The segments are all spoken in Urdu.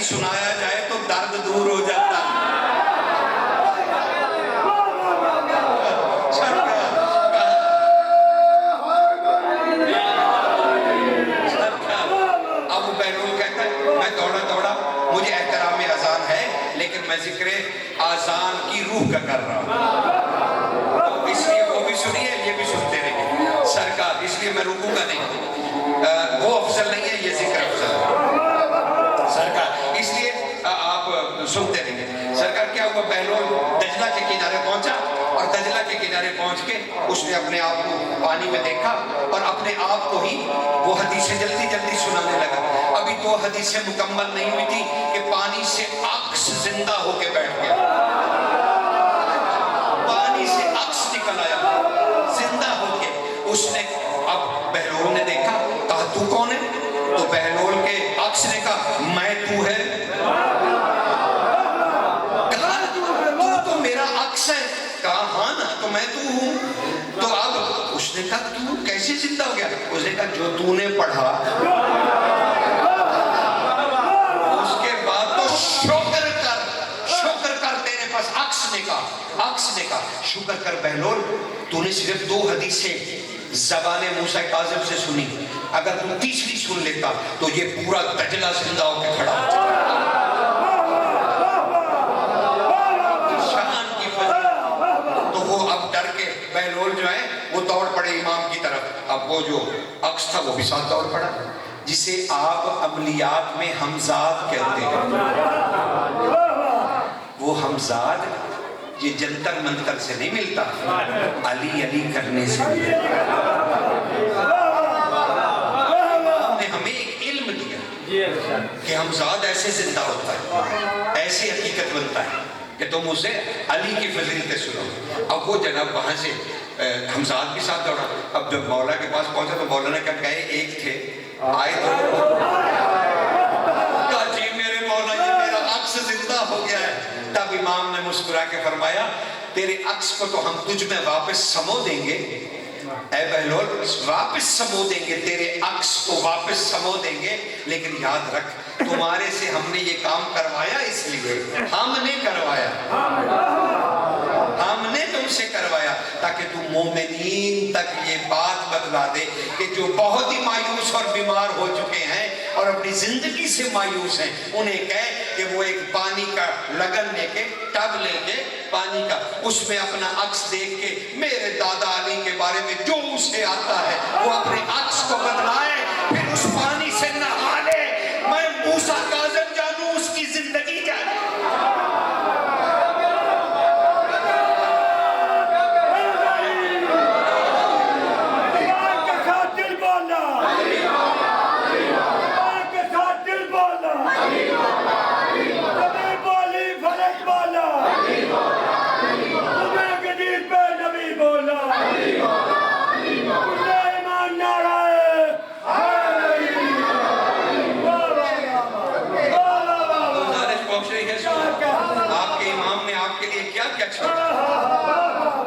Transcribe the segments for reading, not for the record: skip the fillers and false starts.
سنایا جائے تو درد دور ہو جاتا ہے۔ ابو بہلول کہتا ہے میں دوڑا دوڑا، مجھے احترام اذان ہے لیکن میں ذکر اذان کی روح کا کر رہا ہوں، اس لیے وہ بھی سنیے یہ بھی سنتے رہیے سرکار، اس لیے میں رکوں گا نہیں، وہ افضل نہیں ہے، یہ ذکر افضل ہے سرکار، اس لیے آپ سنتے رہیے۔ سرکار کیا ہوا، بہلول دجلہ کے کنارے پہنچا اور دجلہ کے کنارے پہنچ کے اس نے اپنے آپ کو پانی میں دیکھا اور اپنے آپ کو ہی وہ حدیثیں جلدی جلدی سنانے لگا۔ ابھی تو حدیثیں مکمل نہیں ہوئی تھی کہ پانی سے عکس زندہ ہو کے بیٹھ گیا، پانی سے عکس نکل آیا زندہ ہو کے۔ اس نے اب بہلول نے دیکھا، کہا تو کون ہے؟ تو بہلول کے عکس نے کہا میں تو ہے، کہا تو میرا عکس ہے، کہا ہاں نا تو میں تو ہوں۔ تو اب اس نے کہا تو کیسے زندہ ہو گیا؟ اس نے کہا جو تو نے پڑھا۔ اس کے بعد تو شکر کر تیرے پاس عکس نے کہا شکر کر بہلول، تو نے صرف 2 حدیثیں زبان موسیٰ کاظم سے سنی، اگر تو تیسری سن لیتا تو یہ پورا دجلہ زندہ ہو کے کھڑا ہوتا۔ شان کی فضیلت۔ تو وہ اب ڈر کے بہلول جو ہے وہ دوڑ پڑے امام کی طرف، اب وہ جو عکس تھا وہ بھی ساتھ دوڑ پڑا، جسے آپ عملیات میں ہمزاد کہتے ہیں۔ وہ ہمزاد یہ جنتر منتر سے نہیں ملتا، علی علی کرنے سے ملتا۔ نے ہمیں ایک علم دیا کہ ہمزاد ایسے زندہ ہوتا ہے، ایسے حقیقت بنتا ہے کہ تم اسے علی کی فضیلتیں سنو۔ اب وہ جناب وہاں سے ہمزاد کے ساتھ دوڑا، اب جب مولا کے پاس پہنچا تو مولا نے کہا گئے ایک تھے آئے دو، کہا جی میرے مولا یہ میرا عکس زندہ ہو گیا ہے۔ تب امام نے مسکرا کے فرمایا تیرے عکس کو تو ہم تجھ میں واپس سمو دیں گے اے بہلول، واپس سمو دیں گے، تیرے عکس کو واپس سمو دیں گے، لیکن یاد رکھ تمہارے سے ہم نے یہ کام کروایا، اس لیے ہم نے کروایا، ہم نے تم سے کروایا تاکہ تم مومنین تک یہ بات بتلا دے کہ جو بہت ہی مایوس اور بیمار ہو چکے ہیں اور اپنی زندگی سے مایوس ہیں، انہیں کہے کہ وہ ایک پانی کا لگن لے کے ٹب لے کے پانی کا اس میں اپنا عکس دیکھ کے میرے دادا علی کے بارے میں جو اسے آتا ہے وہ اپنے عکس کو بتلائے، پھر اس پانی سے نہا لے، میں موسیٰ کاظم جانوں اس کی زندگی جانوں۔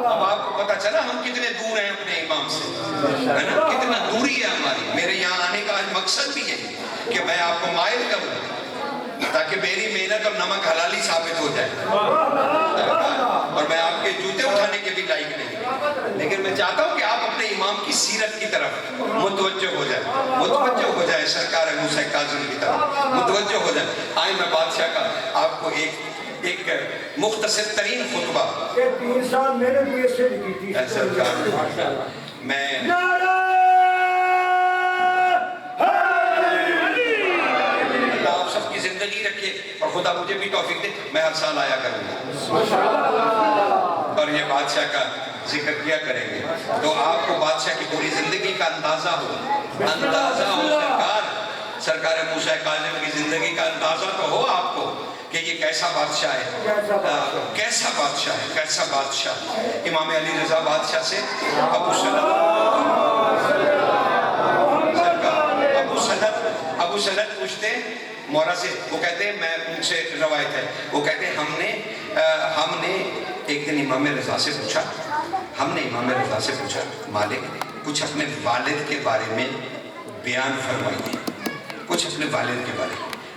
اب آپ کو پتا چلا ہم کتنے دور ہیں اپنے امام سے، ہے نا، کتنا دوری ہے ہماری۔ میرے یہاں آنے کا مقصد بھی ہے کہ میں آپ کو مائل کروں تاکہ میری محنت اور نمک حلالی ثابت ہو جائے، اور میں آپ کے جوتے اٹھانے کے بھی لائق نہیں، لیکن میں چاہتا ہوں کہ آپ اپنے امام کی سیرت کی طرف متوجہ ہو جائے سرکار موسیٰ کاظم کی طرف متوجہ ہو جائے۔ آئیں میں بادشاہ کا آپ کو ایک مختصر ترین خطبہ، 3 سال میں نے بھی ایسے لکھی تھی سرکار میں اللہ آپ سب کی زندگی رکھے اور خدا مجھے بھی توفیق دے، میں ہر سال آیا کروں گا اور یہ بادشاہ کا ذکر کیا کریں گے تو آپ کو بادشاہ کی پوری زندگی کا اندازہ ہو سرکار موسیٰ کاظم کی زندگی کا اندازہ تو ہو آپ کو کہ یہ کیسا بادشاہ ہے، کیسا بادشاہ۔ امام علی رضا بادشاہ سے ابو سند پوچھتے مولا سے، وہ کہتے ہیں میں ان سے روایت ہے، وہ کہتے ہیں ہم نے ایک دن امام رضا سے پوچھا مالک کچھ اپنے والد کے بارے میں بیان فرمائیے، کچھ اپنے والد کے بارے میں۔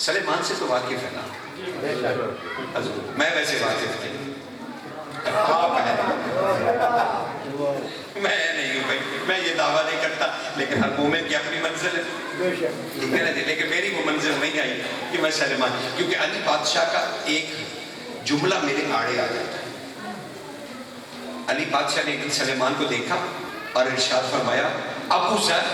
سلیمان سے تو واقف ہے نا حضور؟ میں ویسے واقف نہیں، آپ ہیں، میں نہیں ہوں بھائی، میں یہ دعویٰ نہیں کرتا، لیکن ہر مومن کی اپنی منزل ہے، ٹھیک ہے نا جی؟ لیکن میری وہ منزل نہیں آئی کہ میں سلیمان، کیونکہ علی بادشاہ کا ایک جملہ میرے آڑے آ جاتا ہے۔ علی بادشاہ نے ایک دن سلیمان کو دیکھا اور ارشاد فرمایا، ابو ذر،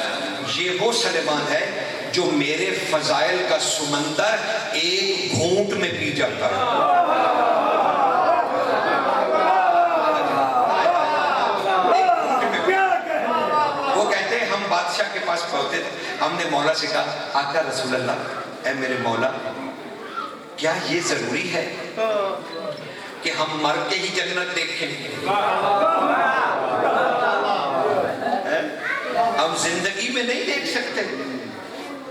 یہ وہ سلیمان ہے جو میرے فضائل کا سمندر ایک گھونٹ میں پی جاتا ہے۔ وہ کہتے ہیں ہم بادشاہ کے پاس پہنچے تھے، ہم نے مولا سے کہا، آقا رسول اللہ، اے میرے مولا، کیا یہ ضروری ہے کہ ہم مر کے ہی جنت دیکھیں؟ ہم زندگی میں نہیں دیکھ سکتے؟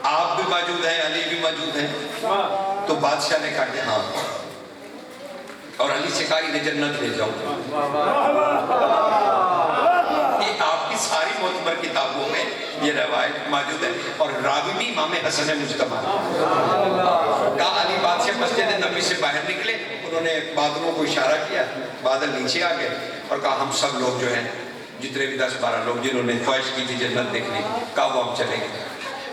آپ بھی موجود ہیں، علی بھی موجود ہیں۔ تو بادشاہ نے کہا کہ ہاں، اور علی سے کہا انہیں جنت لے جاؤ۔ یہ آپ کی ساری معتبر کتابوں میں یہ روایت موجود ہے، اور راوی بھی امام حسن مجتبی۔ کہا علی بادشاہ مسجد نبی سے باہر نکلے، انہوں نے بادلوں کو اشارہ کیا، بادل نیچے آ گئے، اور کہا ہم سب لوگ جو ہیں، جتنے بھی 10-12 لوگ جنہوں نے خواہش کی تھی جنت دیکھنے، کہا وہ ہم چلیں گے۔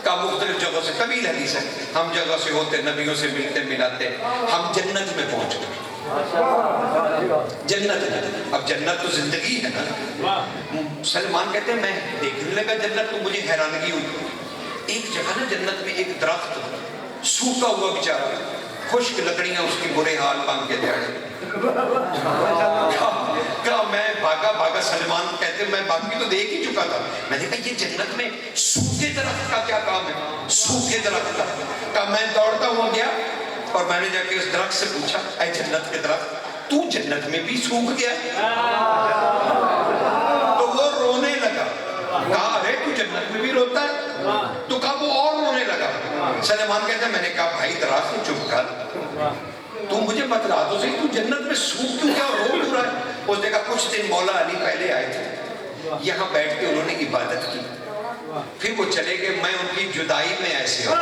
کہا مختلف جگہوں سے، طویل حدیث ہے، ہم جگہ سے ہوتے، نبیوں سے ملتے ملاتے، ہم جنت میں پہنچ گئے۔ جنت ہے، اب جنت تو زندگی ہے نا۔ سلمان کہتے ہیں میں دیکھنے لگا جنت، تو مجھے حیرانگی ہوئی، ایک جگہ نا جنت میں ایک درخت سوکھا ہوا بیچارہ، خشک لکڑیاں اس کی برے حال بن کے جائے۔ کہا میں بھاگا، سلمان کہتے میں باقی تو دیکھ ہی چکا تھا، میں نے کہا یہ جنت میں سوکھے درخت کا کیا کام ہے؟ سوکھے درخت کا۔ کہا میں دوڑتا ہوا گیا اور میں نے جا کے اس درخت سے پوچھا، اے جنت کے درخت، تو جنت میں بھی سوکھ گیا؟ تو وہ رونے لگا۔ کہا ارے تو جنت میں بھی روتا ہے؟ تو کہا وہ اور رونے لگا۔ سلیمان کہتا ہے میں نے کہا بھائی درخت چپ کر، تو مجھے بتلا تو صحیح تو جنت میں سوکھ کیوں کیا رو کیوں رہا ہے؟ اس نے کہا کچھ دن مولا علی پہلے آئے تھے، یہاں بیٹھ کے انہوں نے عبادت کی، پھر وہ چلے گئے، میں ان کی جدائی میں ایسے ہوں۔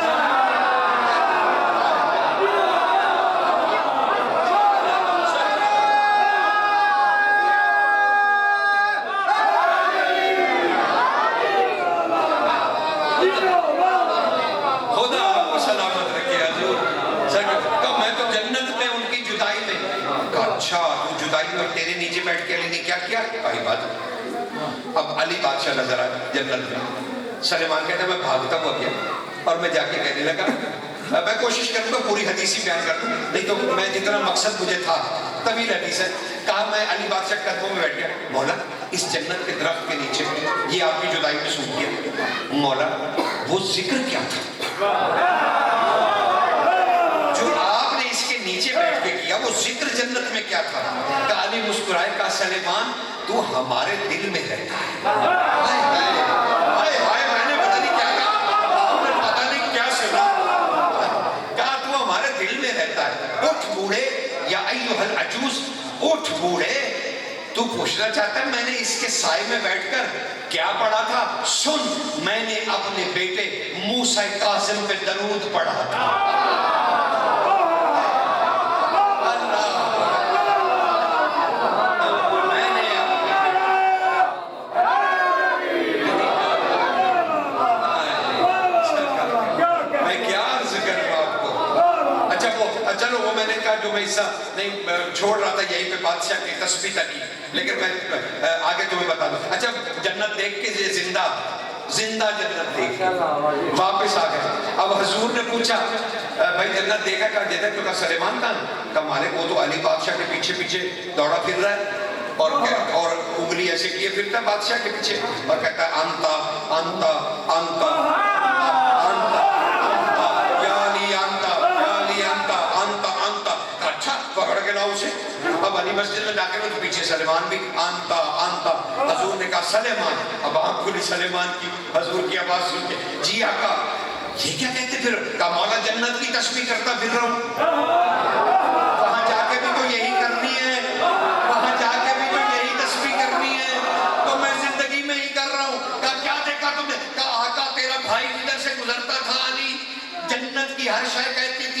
اچھا تو جدائی میں تیرے نیچے بیٹھ کے علی نے کیا کیا؟ کہا عبادت۔ اب علی بادشاہ نظر آئے جنت میں، سلیمان کہتا ہے میں بھاگتا ہوا گیا اور میں جا کے کہنے لگا، میں کوشش کروں گا پوری حدیث ہی بیان کر دوں، نہیں تو میں جتنا مقصد مجھے تھا، طویل حدیث ہے۔ کہا میں علی بادشاہ کے قدموں میں بیٹھ گیا، مولا اس جنت کے درخت کے نیچے یہ آپ کی جدائی میں سوکھ گیا، مولا وہ ذکر کیا تھا جو آپ نے اس کے نیچے بیٹھ کے کیا؟ وہ ذکر جنت میں کیا تھا؟ کہا علی مسکرائے، کہا سلیمان تو ہمارے دل میں رہتا ہے۔ ہائے ہائے ہائے، میں نے پتہ نہیں کیا کہا، آپ نے پتہ نہیں کیا سنا، کہا تو ہمارے دل میں رہتا ہے۔ اٹھ بوڑھے، یا ایھا العجوز، اٹھ بوڑھے، تو پوچھنا چاہتا ہے میں نے اس کے سائے میں بیٹھ کر کیا پڑھا تھا؟ سن، میں نے اپنے بیٹے موسیٰ کاظم پہ درود پڑھا تھا۔ چلو وہ میں نے کہا جو میں حصہ نہیں چھوڑ رہا تھا یہیں پہ بادشاہ کی تسبیح تک کی، لیکن میں آگے تمہیں بتا دوں۔ اچھا جنت دیکھ کے زندہ جنت دیکھ کے واپس آ گئے۔ اب حضور نے پوچھا بھائی جنت دیکھا؟ کہا دیکھا؟ تو کہا سلیمان کہاں؟ کہا مالک وہ تو علی بادشاہ کے پیچھے پیچھے دوڑا پھر رہا ہے اور انگلی ایسے کیے پھرتا ہے بادشاہ کے پیچھے اور کہتا ہے انتا انتا انتا پکڑ کے لاؤ اسے۔ اب علی مسجد میں داخل ہو تو پیچھے سلیمان بھی آنتا آنتا۔ حضور نے کہا سلیمان، اب آنکھ کھلی سلیمان کی، حضور کی آواز سن کے، جی آقا یہ کیا کہتے پھر؟ کہا مولا جنت کی تسبیح کرتا پھر رہا ہوں، وہاں جا کے بھی تو یہی کرنی ہے، وہاں جا کے بھی تو یہی تسبیح کرنی ہے، تو میں زندگی میں ہی کر رہا ہوں۔ کہا کیا دیکھا تم نے؟ کہا آقا تیرا بھائی ادھر سے گزرتا تھا علی، جنت کی ہر شے کہتی تھی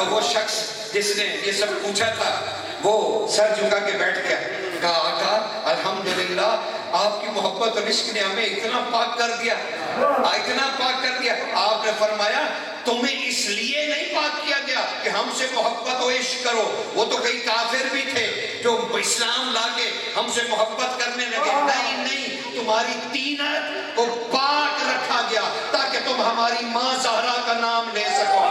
تو وہ شخص جس نے یہ سب پوچھا تھا وہ سر جھکا کے بیٹھ گیا، کہا آقا الحمدللہ آپ کی محبت اور عشق نے ہمیں اتنا پاک کر دیا، اتنا پاک کر دیا۔ آپ نے فرمایا تمہیں اس لیے نہیں پاک کیا گیا کہ ہم سے محبت و عشق کرو، وہ تو کئی کافر بھی تھے جو اسلام لا کے ہم سے محبت کرنے لگے، نہیں نہیں، تمہاری طینت کو پاک رکھا گیا تاکہ تم ہماری ماں زہرا کا نام لے سکو۔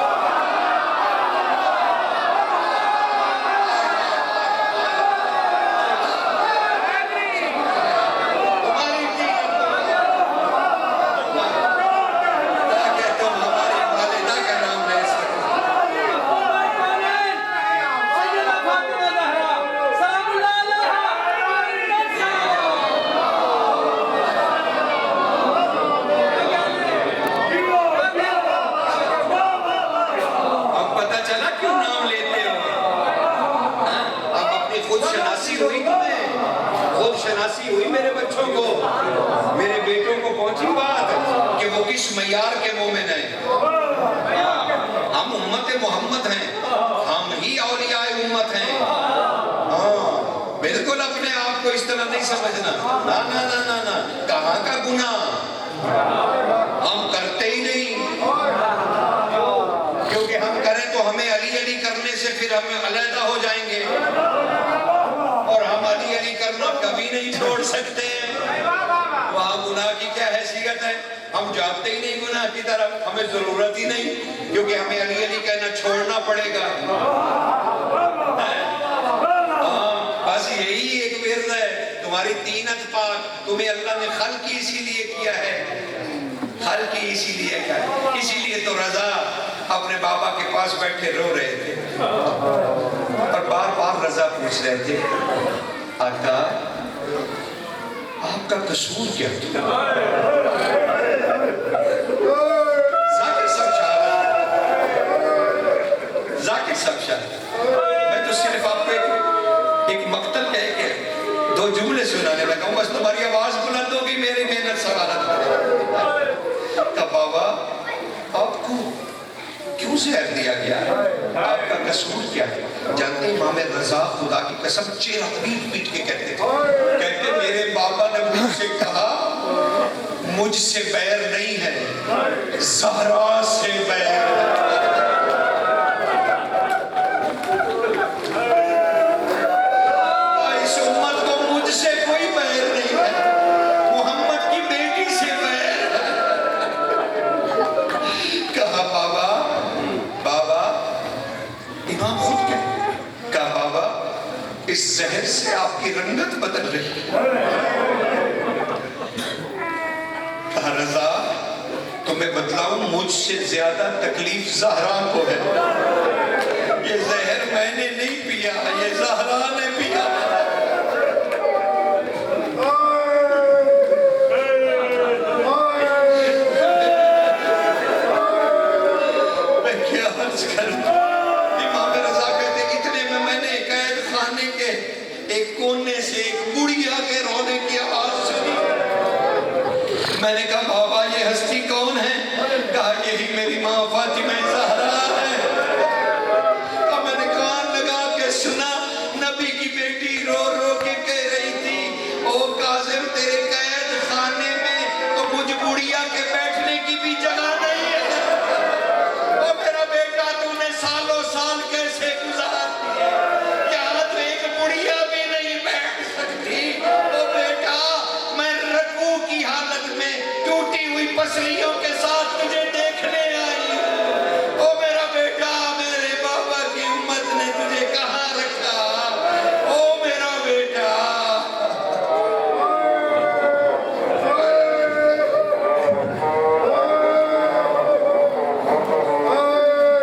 ہوئی میرے بچوں کو، میرے بیٹوں کو پہنچی بات کہ وہ کس معیار کے مومن ہیں۔ ہم امت محمد ہیں، ہم ہی اولیاء امت ہیں۔ بالکل اپنے آپ کو اس طرح نہیں سمجھنا، نا نا نا نا نا، کہاں کا گناہ ہم کرتے ہی نہیں، کیونکہ ہم کریں تو ہمیں علی علی کرنے سے پھر ہم علیحدہ ہو جائیں گے، اور ہم علی علی کرنا کبھی نہیں چھوڑ سکتے ہیں۔ وہاں گناہ کی کیا حیثیت ہے؟ ہم جاتے ہی نہیں گناہ کی طرف، ہمیں ضرورت ہی نہیں، کیونکہ ہمیں علی علی کہنا چھوڑنا پڑے گا۔ بس یہی ایک ورد ہے، تمہاری طینت پاک، تمہیں اللہ نے خلق ہی اسی لیے کیا ہے، خلق ہی اسی لیے کیا ہے۔ اسی لیے تو رضا اپنے بابا کے پاس بیٹھے رو رہے تھے اور بار بار رضا پوچھ رہے تھے، آقا آپ کا قصور کیا تھا؟ ذاکر صاحب میں تو صرف آپ کو ایک مقتل کہہ کے دو جملے سنانے لگا ہوں، بس تمہاری آواز بلند ہوگی، میری محنت سوالت کرے۔ کہ بابا آپ کو کیوں زہر دیا گیا ہے؟ آپ کا قصور کیا ہے؟ جانتے امام رضا خدا کی قسم چہرہ پیٹ پیٹ کے کہتے تھے، کہتے میرے بابا نے مجھ سے کہا مجھ سے بیر نہیں ہے، زہرا سے بیر ہے۔ اس امت کو مجھ سے کوئی بیر نہیں ہے، محمد کی بیٹی سے بیر ہے۔ کہا بابا امام خود کہا بابا اس زہر سے آپ کی رنگت بدل رہی ہے۔ کہا رضا تمہیں بتلاؤں مجھ سے زیادہ تکلیف زہرا کو ہے، یہ زہر میں نے نہیں پیا، یہ زہرا نے پیا۔ میں کیا عرض کروں، امام رضا کہتے اتنے میں نے قید خانے کے ایک کونے سے ایک بڑھیا کے رونے کی آواز سنی۔ میں نے کہا بابا یہ ہستی کون ہے؟ کہا یہی میری ماں فاطمہ زہرا ہے۔ کہا میں نے کان لگا کے سنا، نبی کی بیٹی رو رو کے کہہ رہی تھی او کاظم تیرے قید